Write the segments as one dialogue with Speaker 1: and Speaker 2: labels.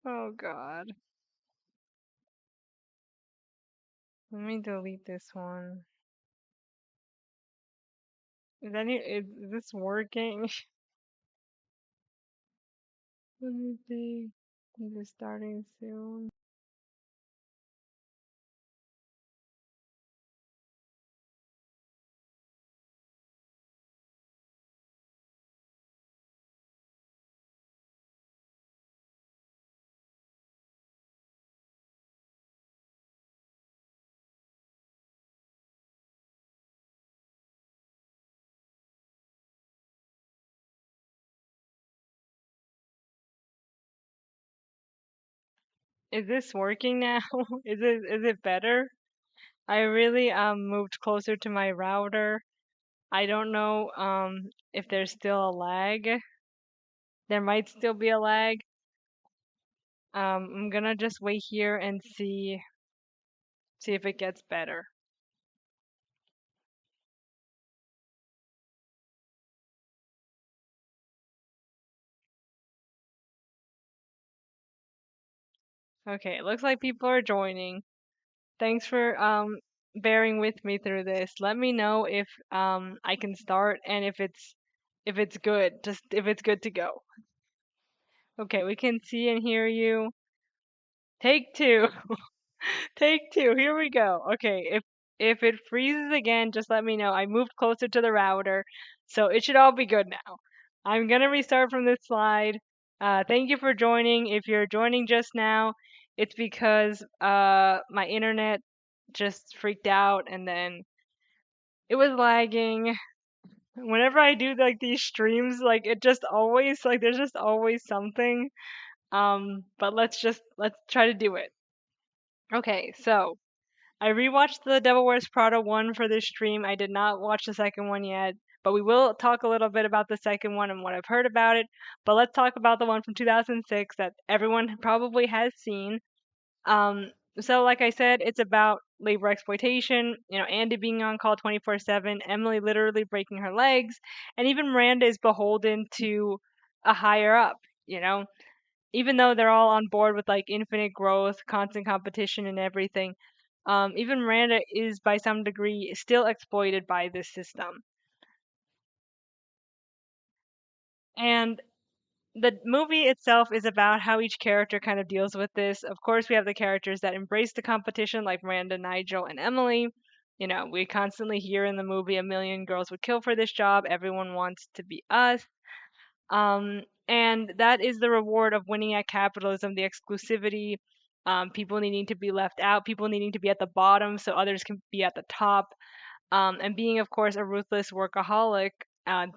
Speaker 1: Oh God. Let me delete this one. Is this working? Let me see. Is it starting soon? Is this working now? Is it better? I really moved closer to my router. I don't know if there's still a lag. There might still be a lag. I'm gonna just wait here and see if it gets better. Okay, it looks like people are joining. Thanks for bearing with me through this. Let me know if I can start and if it's good, just if it's good to go. Okay, we can see and hear you. Take two. Take two. Here we go. Okay, if it freezes again, just let me know. I moved closer to the router, so it should all be good now. I'm gonna restart from this slide. Thank you for joining. If you're joining just now, it's because my internet just freaked out and then it was lagging. Whenever I do like these streams, like it just always like there's just always something. But let's try to do it. Okay, so I rewatched the Devil Wears Prada one for this stream. I did not watch the second one yet, but we will talk a little bit about the second one and what I've heard about it. But let's talk about the one from 2006 that everyone probably has seen. Um, so like I said, it's about labor exploitation, Andy being on call 24/7, Emily literally breaking her legs, and even Miranda is beholden to a higher up, you know even though they're all on board with like infinite growth, constant competition, and everything, even Miranda is by some degree still exploited by this system. And the movie itself is about how each character kind of deals with this. Of course, we have the characters that embrace the competition, like Miranda, Nigel, and Emily. We constantly hear in the movie a million girls would kill for this job. Everyone wants to be us. And that is the reward of winning at capitalism, the exclusivity, people needing to be left out, people needing to be at the bottom so others can be at the top, and being, of course, a ruthless workaholic,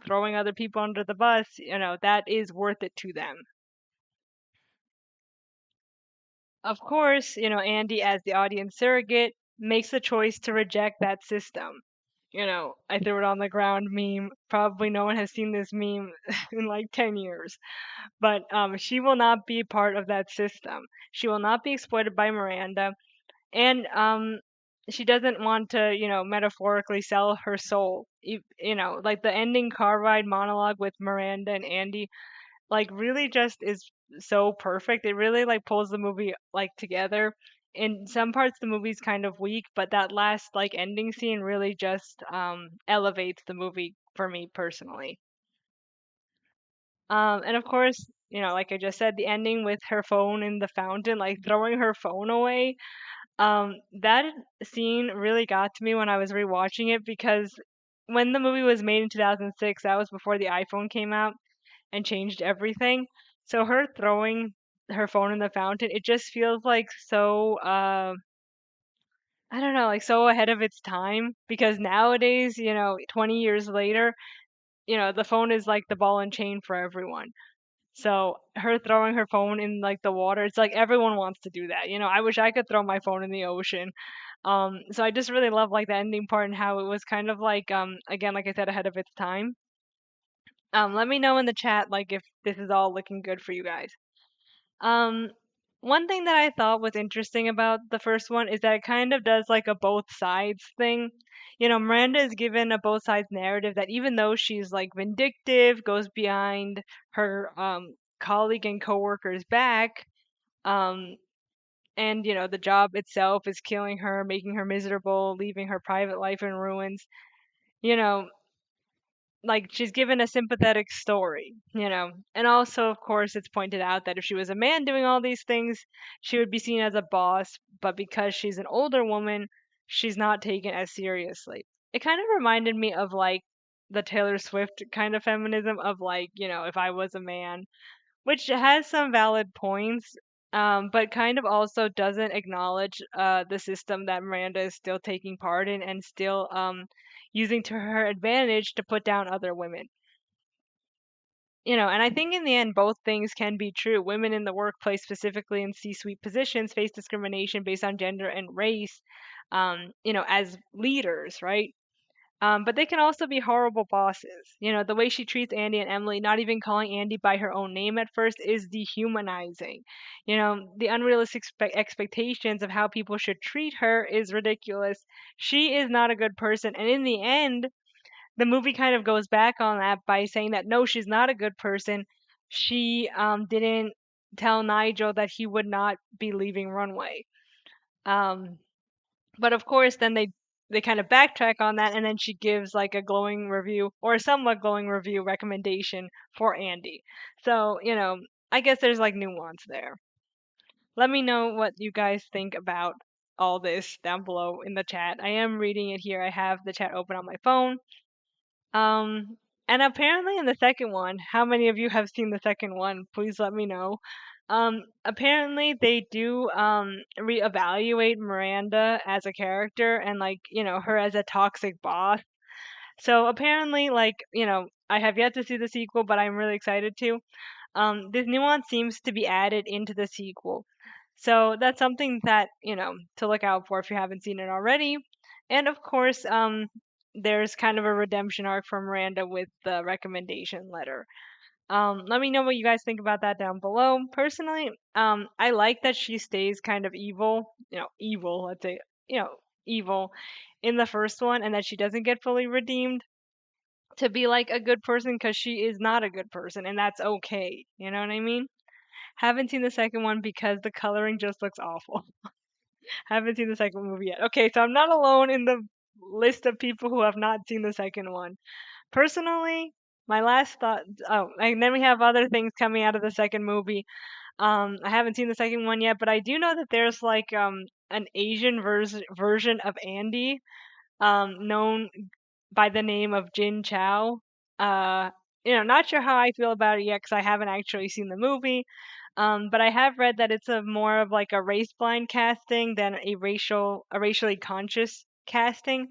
Speaker 1: throwing other people under the bus, that is worth it to them. Of course, Andy, as the audience surrogate, makes the choice to reject that system. I threw it on the ground meme. Probably no one has seen this meme in like 10 years. But she will not be part of that system. She will not be exploited by Miranda, and she doesn't want to, metaphorically sell her soul. Like the ending car ride monologue with Miranda and Andy, like really just is so perfect. It really like pulls the movie like together. In some parts, the movie's kind of weak, but that last like ending scene really just elevates the movie for me personally. And of course, like I just said, the ending with her phone in the fountain, like throwing her phone away, that scene really got to me when I was rewatching it because when the movie was made in 2006, that was before the iPhone came out and changed everything. So her throwing her phone in the fountain, it just feels like so, I don't know, like so ahead of its time because nowadays, 20 years later, the phone is like the ball and chain for everyone. So her throwing her phone in like the water, it's like everyone wants to do that. I wish I could throw my phone in the ocean. So I just really love like the ending part and how it was kind of like again, like I said, ahead of its time. Let me know in the chat like if this is all looking good for you guys. Um, One thing that I thought was interesting about the first one is that it kind of does like a both sides thing. Miranda is given a both sides narrative that even though she's like vindictive, goes behind her colleague and coworker's back, Um, and the job itself is killing her, making her miserable, leaving her private life in ruins. You know, like she's given a sympathetic story. And also, of course, it's pointed out that if she was a man doing all these things, she would be seen as a boss, but because she's an older woman, she's not taken as seriously. It kind of reminded me of like the Taylor Swift kind of feminism of like, if I was a man, which has some valid points, but kind of also doesn't acknowledge the system that Miranda is still taking part in and still using to her advantage to put down other women. And I think in the end, both things can be true. Women in the workplace, specifically in C-suite positions, face discrimination based on gender and race, as leaders, right? But they can also be horrible bosses. The way she treats Andy and Emily, not even calling Andy by her own name at first, is dehumanizing. The unrealistic expectations of how people should treat her is ridiculous. She is not a good person. And in the end, the movie kind of goes back on that by saying that no, she's not a good person. She didn't tell Nigel that he would not be leaving Runway. Um, but of course, then they kind of backtrack on that, and then she gives like a glowing review or a somewhat glowing review recommendation for Andy. So I guess there's like nuance there. Let me know what you guys think about all this down below in the chat. I am reading it here. I have the chat open on my phone. Um, and apparently in the second one, how many of you have seen the second one? Please let me know. Apparently they do reevaluate Miranda as a character and like, her as a toxic boss. So apparently like, I have yet to see the sequel, but I'm really excited to. This nuance seems to be added into the sequel. So that's something that, to look out for if you haven't seen it already. And of course, there's kind of a redemption arc for Miranda with the recommendation letter. Let me know what you guys think about that down below. Personally, I like that she stays kind of evil, let's say, you know, evil in the first one and that she doesn't get fully redeemed to be like a good person because she is not a good person and that's okay. You know what I mean? Haven't seen the second one because the coloring just looks awful. Haven't seen the second movie yet. Okay, so I'm not alone in the list of people who have not seen the second one. Personally, my last thought. Oh, and then we have other things coming out of the second movie. I haven't seen the second one yet, but I do know that there's like an Asian version of Andy, known by the name of Jin Chao. Uh, not sure how I feel about it yet because I haven't actually seen the movie. But I have read that it's a more of like a race blind casting than a racially conscious casting,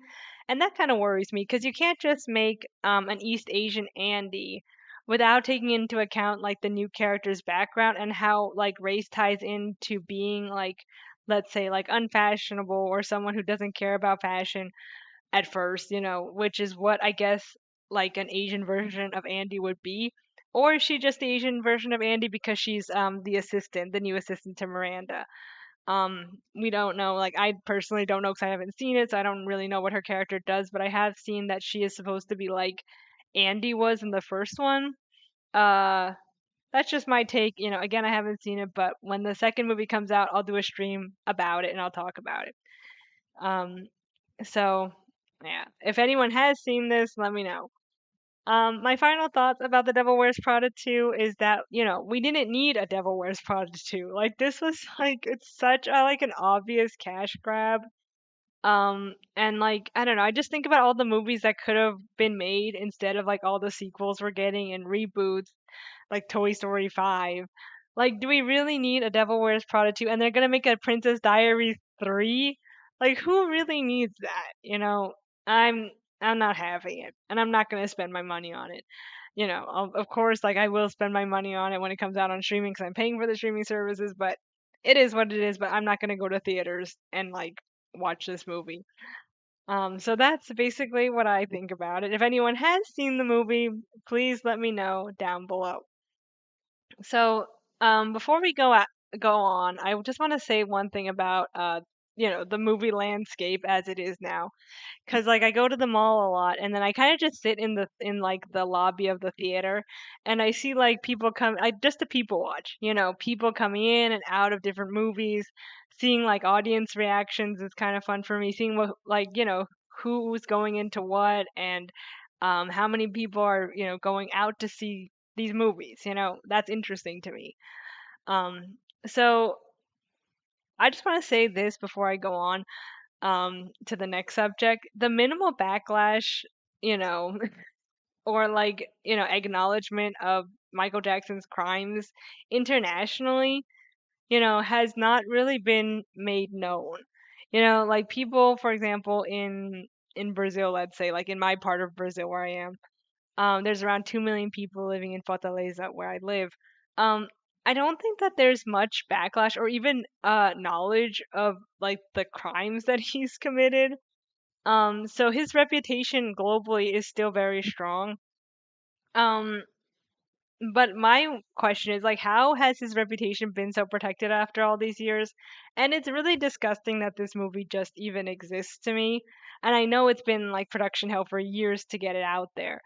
Speaker 1: and that kind of worries me because you can't just make an East Asian Andy without taking into account like the new character's background and how like race ties into being like, let's say, like unfashionable or someone who doesn't care about fashion at first, which is what I guess like an Asian version of Andy would be. Or is she just the Asian version of Andy because she's the assistant, the new assistant to Miranda? We don't know. Like I personally don't know because I haven't seen it, so I don't really know what her character does. But I have seen that she is supposed to be like Andy was in the first one. Uh, that's just my take. Again, I haven't seen it, but when the second movie comes out, I'll do a stream about it and I'll talk about it. Um, so, yeah, if anyone has seen this, let me know. My final thoughts about The Devil Wears Prada 2 is that, we didn't need a Devil Wears Prada 2. Like, this was, like, it's such a, like, an obvious cash grab. And, like, I don't know, I just think about all the movies that could have been made instead of, like, all the sequels we're getting and reboots like Toy Story 5. Like, do we really need a Devil Wears Prada 2? And they're gonna make a Princess Diaries 3? Like, who really needs that? I'm I'm not having it, and I'm not gonna spend my money on it. Of course, like I will spend my money on it when it comes out on streaming because I'm paying for the streaming services. But it is what it is. But I'm not gonna go to theaters and like watch this movie. So that's basically what I think about it. If anyone has seen the movie, please let me know down below. So, before we go on, I just want to say one thing about the movie landscape as it is now. Cause like I go to the mall a lot, and then I kind of just sit in like the lobby of the theater, and I see like people come, I just to people watch, people coming in and out of different movies, seeing like audience reactions is kind of fun for me. Seeing what like who's going into what, and how many people are going out to see these movies. That's interesting to me. Um, so I just want to say this before I go on to the next subject. The minimal backlash, you know, or like, acknowledgement of Michael Jackson's crimes internationally, has not really been made known. Like people, for example, in Brazil, let's say, like in my part of Brazil where I am, there's around 2 million people living in Fortaleza where I live. Um, I don't think that there's much backlash or even knowledge of like the crimes that he's committed. So his reputation globally is still very strong. Um, but my question is like, how has his reputation been so protected after all these years? And it's really disgusting that this movie just even exists to me. And I know it's been like production hell for years to get it out there.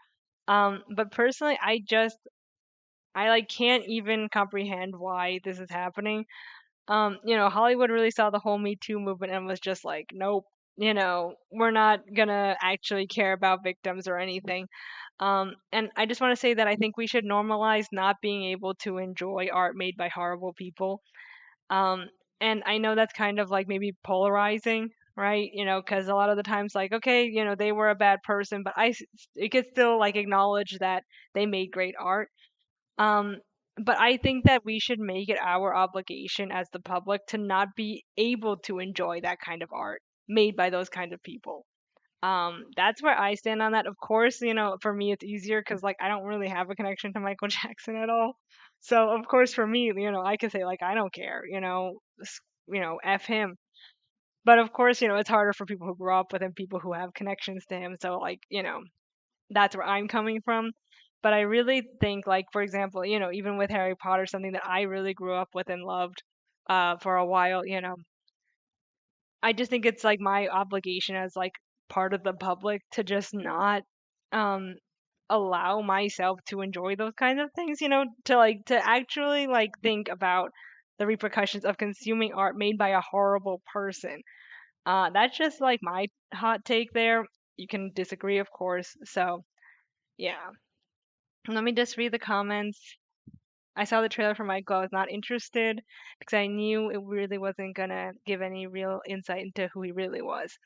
Speaker 1: But personally, I like can't even comprehend why this is happening. Hollywood really saw the whole Me Too movement and was just like, nope, we're not gonna actually care about victims or anything. And I just want to say that I think we should normalize not being able to enjoy art made by horrible people. Um, and I know that's kind of like maybe polarizing, right? Because a lot of the times, like, okay, they were a bad person, but it could still like acknowledge that they made great art. um, but I think that we should make it our obligation as the public to not be able to enjoy that kind of art made by those kind of people. That's where I stand on that. Of course, for me it's easier because like I don't really have a connection to Michael Jackson at all. So of course for me, I could say like I don't care, F him. But of course, it's harder for people who grew up with him, people who have connections to him. So like, that's where I'm coming from. But I really think, like, for example, even with Harry Potter, something that I really grew up with and loved for a while, I just think it's like my obligation as like part of the public to just not um allow myself to enjoy those kinds of things, to actually like think about the repercussions of consuming art made by a horrible person. That's just like my hot take there. You can disagree, of course. So, yeah. Let me just read the comments. I saw the trailer for Michael. I was not interested because I knew it really wasn't gonna give any real insight into who he really was.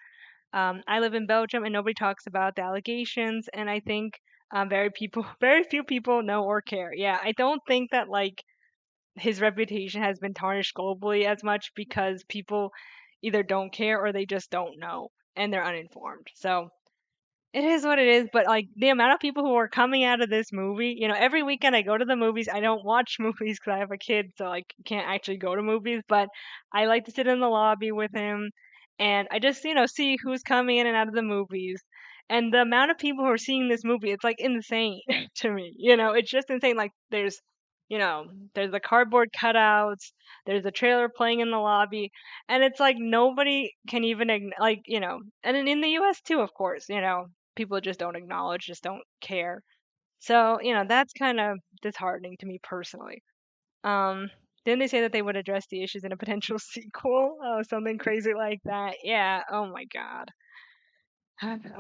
Speaker 1: I live in Belgium and nobody talks about the allegations, and I think very few people know or care. Yeah, I don't think that like his reputation has been tarnished globally as much because people either don't care or they just don't know and they're uninformed. So it is what it is, but like the amount of people who are coming out of this movie, every weekend I go to the movies. I don't watch movies because I have a kid, so like can't actually go to movies. But I like to sit in the lobby with him, and I just see who's coming in and out of the movies. And the amount of people who are seeing this movie, it's like insane to me. It's just insane. Like you know, there's the cardboard cutouts, there's a trailer playing in the lobby, and it's like nobody can even like and in the U.S. too, of course, people just don't acknowledge, just don't care. So, that's kind of disheartening to me personally. Um, didn't they say that they would address the issues in a potential sequel? Oh, something crazy like that. Yeah. Oh my God.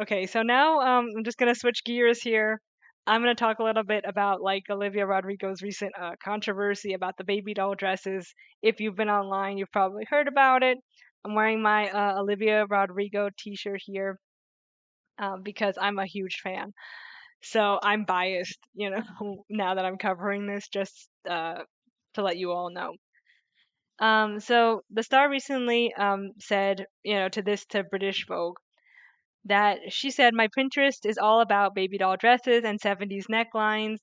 Speaker 1: Okay, so now I'm just gonna switch gears here. I'm gonna talk a little bit about like Olivia Rodrigo's recent controversy about the baby doll dresses. If you've been online, you've probably heard about it. I'm wearing my Olivia Rodrigo t-shirt here because I'm a huge fan. So I'm biased, now that I'm covering this, just to let you all know. So the star recently said, to British Vogue, that she said, my Pinterest is all about baby doll dresses and 70s necklines.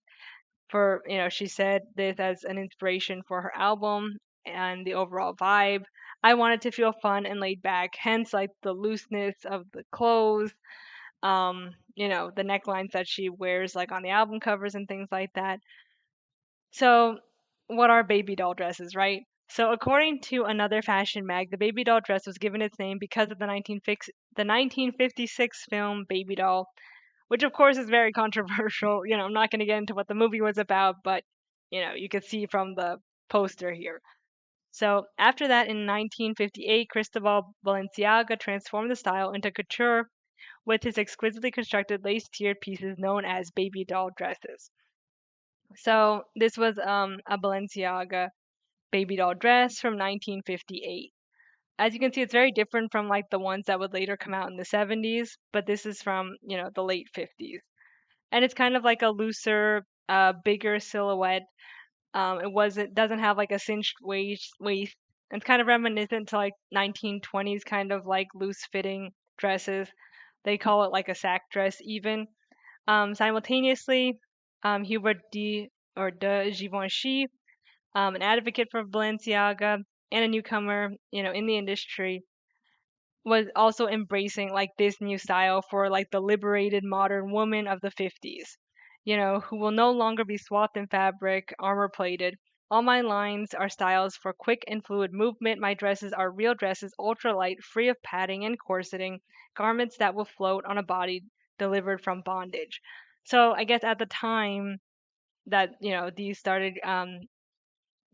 Speaker 1: She said this as an inspiration for her album and the overall vibe. I wanted to feel fun and laid back, hence like the looseness of the clothes, the necklines that she wears like on the album covers and things like that. So, what are baby doll dresses, right? So, according to another fashion mag, the baby doll dress was given its name because of the 1956 film Baby Doll, which of course is very controversial. I'm not going to get into what the movie was about, but you could see from the poster here. So, after that, in 1958, Cristobal Balenciaga transformed the style into couture with his exquisitely constructed lace tiered pieces known as baby doll dresses. So, this was a Balenciaga baby doll dress from 1958. As you can see, it's very different from like the ones that would later come out in the 70s, but this is from, the late 50s. And it's kind of like a looser, bigger silhouette. It doesn't have like a cinched waist. It's kind of reminiscent to like 1920s kind of like loose fitting dresses. They call it like a sack dress even. Simultaneously, Hubert de Givenchy, an advocate for Balenciaga and a newcomer, in the industry, was also embracing like this new style for like the liberated modern woman of the 50s, who will no longer be swathed in fabric, armor plated. All my lines are styles for quick and fluid movement. My dresses are real dresses, ultra light, free of padding and corseting, garments that will float on a body delivered from bondage. So I guess at the time that these started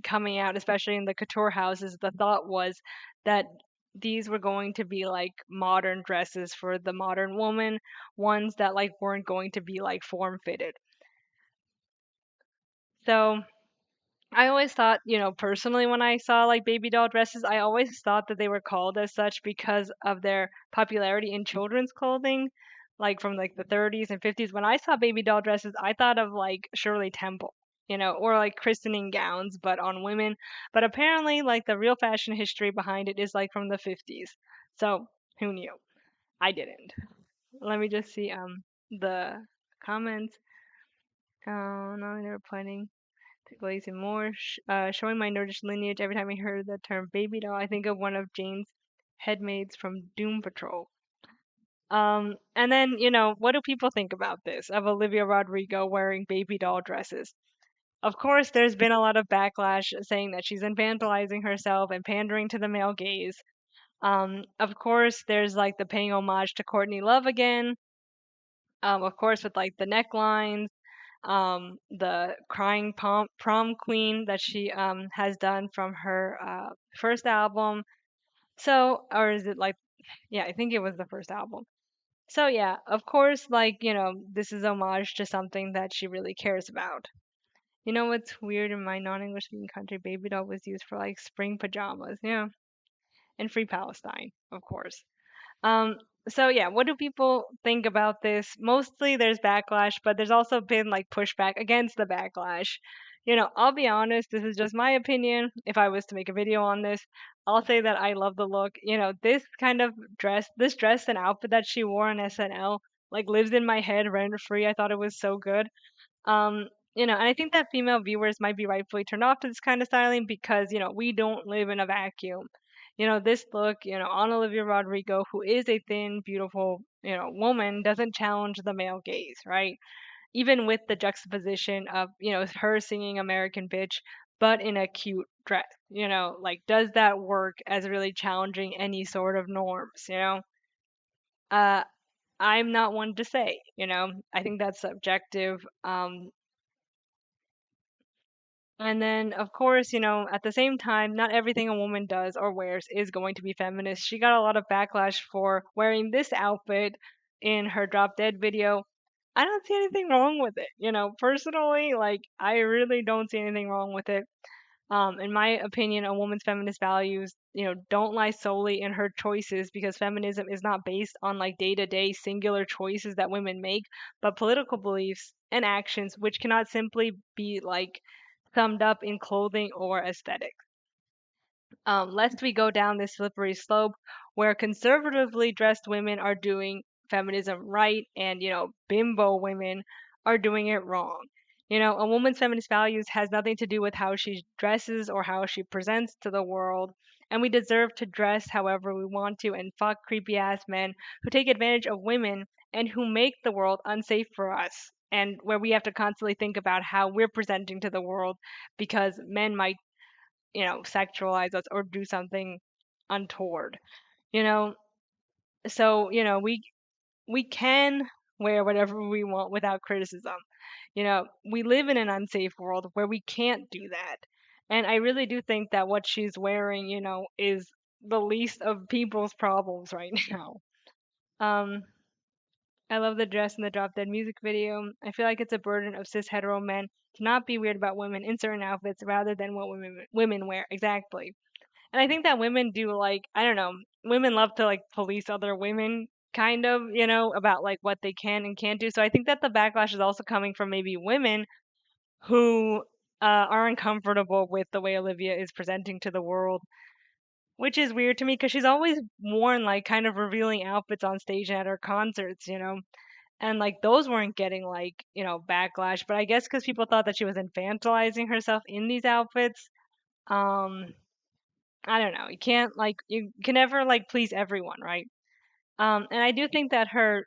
Speaker 1: coming out, especially in the couture houses, the thought was that these were going to be like modern dresses for the modern woman, ones that like weren't going to be like form fitted. So I always thought, personally, when I saw like baby doll dresses, I always thought that they were called as such because of their popularity in children's clothing, like from like the 30s and 50s. When I saw baby doll dresses, I thought of like Shirley Temple, or like christening gowns, but on women. But apparently, like the real fashion history behind it is like from the 50s. So who knew? I didn't. Let me just see the comments. Oh, no, they're planning to glaze in more. Showing my Nordish lineage, every time I heard the term baby doll, I think of one of Jane's headmaids from Doom Patrol. And then, what do people think about this of Olivia Rodrigo wearing baby doll dresses? Of course, there's been a lot of backlash saying that she's infantilizing herself and pandering to the male gaze. Of course, there's like the paying homage to Courtney Love again. Of course, with like the necklines, the crying prom queen that she has done from her first album. So, or is it like, yeah, I think it was the first album. So yeah, of course, like, this is homage to something that she really cares about. You know what's weird, in my non-English speaking country, baby doll was used for like spring pajamas, yeah, and free Palestine, of course. Um, so yeah, what do people think about this? Mostly there's backlash, but there's also been like pushback against the backlash. I'll be honest, this is just my opinion. If I was to make a video on this, I'll say that I love the look. This kind of this dress and outfit that she wore on SNL, like lives in my head rent free. I thought it was so good. Um, and I think that female viewers might be rightfully turned off to this kind of styling because, we don't live in a vacuum. This look, on Olivia Rodrigo, who is a thin, beautiful, woman, doesn't challenge the male gaze, right? Even with the juxtaposition of, her singing American Bitch, but in a cute dress, like, does that work as really challenging any sort of norms? Uh, I'm not one to say. I think that's subjective. And then, of course, at the same time, not everything a woman does or wears is going to be feminist. She got a lot of backlash for wearing this outfit in her Drop Dead video. I don't see anything wrong with it. Personally, like, I really don't see anything wrong with it. In my opinion, a woman's feminist values, don't lie solely in her choices because feminism is not based on like day to day singular choices that women make, but political beliefs and actions which cannot simply be like summed up in clothing or aesthetics. Lest we go down this slippery slope where conservatively dressed women are doing feminism right and, bimbo women are doing it wrong. A woman's feminist values has nothing to do with how she dresses or how she presents to the world. And we deserve to dress however we want to and fuck creepy ass men who take advantage of women and who make the world unsafe for us. And where we have to constantly think about how we're presenting to the world because men might sexualize us or do something untoward. You know, so we can wear whatever we want without criticism. We live in an unsafe world where we can't do that. And I really do think that what she's wearing, is the least of people's problems right now. Um, I love the dress in the Drop Dead music video. I feel like it's a burden of cis hetero men to not be weird about women in certain outfits rather than what women wear. Exactly. And I think that women do like, I don't know, women love to like police other women kind of, about like what they can and can't do. So I think that the backlash is also coming from maybe women who are uncomfortable with the way Olivia is presenting to the world, which is weird to me because she's always worn like kind of revealing outfits on stage and at her concerts. And like those weren't getting like, backlash, but I guess because people thought that she was infantilizing herself in these outfits. Um, I don't know. You can never like please everyone, right? And I do think that her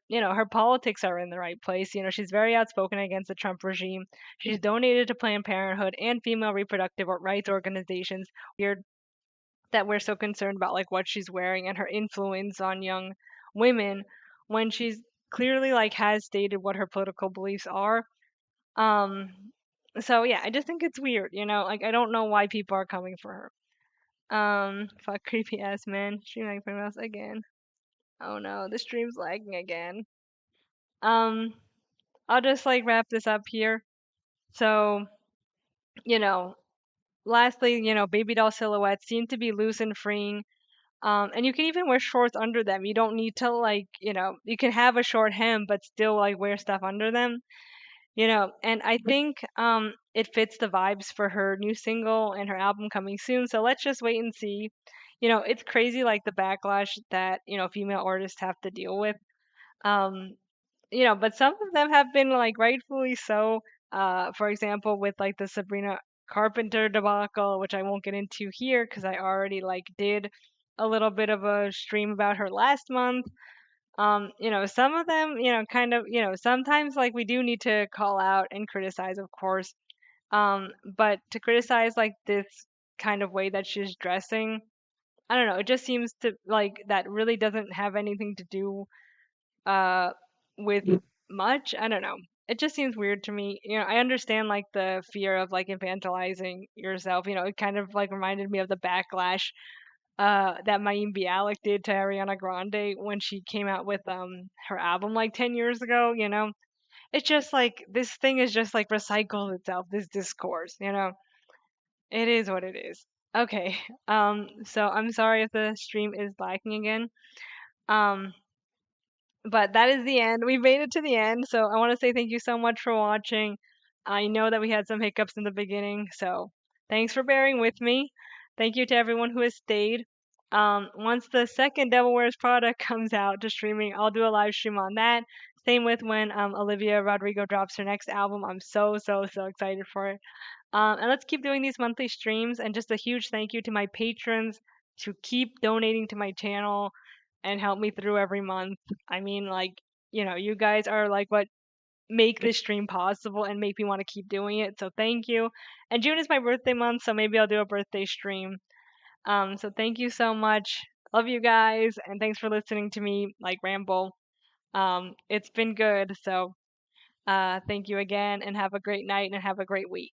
Speaker 1: politics are in the right place. She's very outspoken against the Trump regime. She's donated to Planned Parenthood and female reproductive rights organizations. Weird that we're so concerned about like what she's wearing and her influence on young women when she's clearly like has stated what her political beliefs are. Um, so yeah, I just think it's weird. Like I don't know why people are coming for her. Fuck creepy ass man. Stream like mouse again. Oh no, the stream's lagging again. Um, I'll just like wrap this up here. So, you know, lastly, baby doll silhouettes seem to be loose and freeing. And you can even wear shorts under them. You don't need to like, you can have a short hem but still like wear stuff under them. And I think it fits the vibes for her new single and her album coming soon. So let's just wait and see. It's crazy like the backlash that, female artists have to deal with. Um, but some of them have been like rightfully so. For example, with like the Sabrina Carpenter debacle, which I won't get into here because I already like did a little bit of a stream about her last month. Some of them, kind of, sometimes like we do need to call out and criticize, of course. But to criticize like this kind of way that she's dressing, I don't know, it just seems to like that really doesn't have anything to do uh with much. I don't know. It just seems weird to me. I understand like the fear of like infantilizing yourself. It kind of like reminded me of the backlash that Mayim Bialik did to Ariana Grande when she came out with her album like 10 years ago. It's just like this thing is just like recycled itself, this discourse. It is what it is. Okay. So I'm sorry if the stream is lagging again. Um but that is the end. We made it to the end. So I want to say thank you so much for watching. I know that we had some hiccups in the beginning, so thanks for bearing with me. Thank you to everyone who has stayed. Once the second Devil Wears Prada comes out to streaming, I'll do a live stream on that. Same with when Olivia Rodrigo drops her next album. I'm so, so, so excited for it. And let's keep doing these monthly streams. And just a huge thank you to my patrons to keep donating to my channel and help me through every month. I mean, like, you guys are like what make this stream possible and make me want to keep doing it. So thank you. And June is my birthday month, so maybe I'll do a birthday stream. So thank you so much. Love you guys, and thanks for listening to me like ramble. It's been good. So thank you again, and have a great night and have a great week.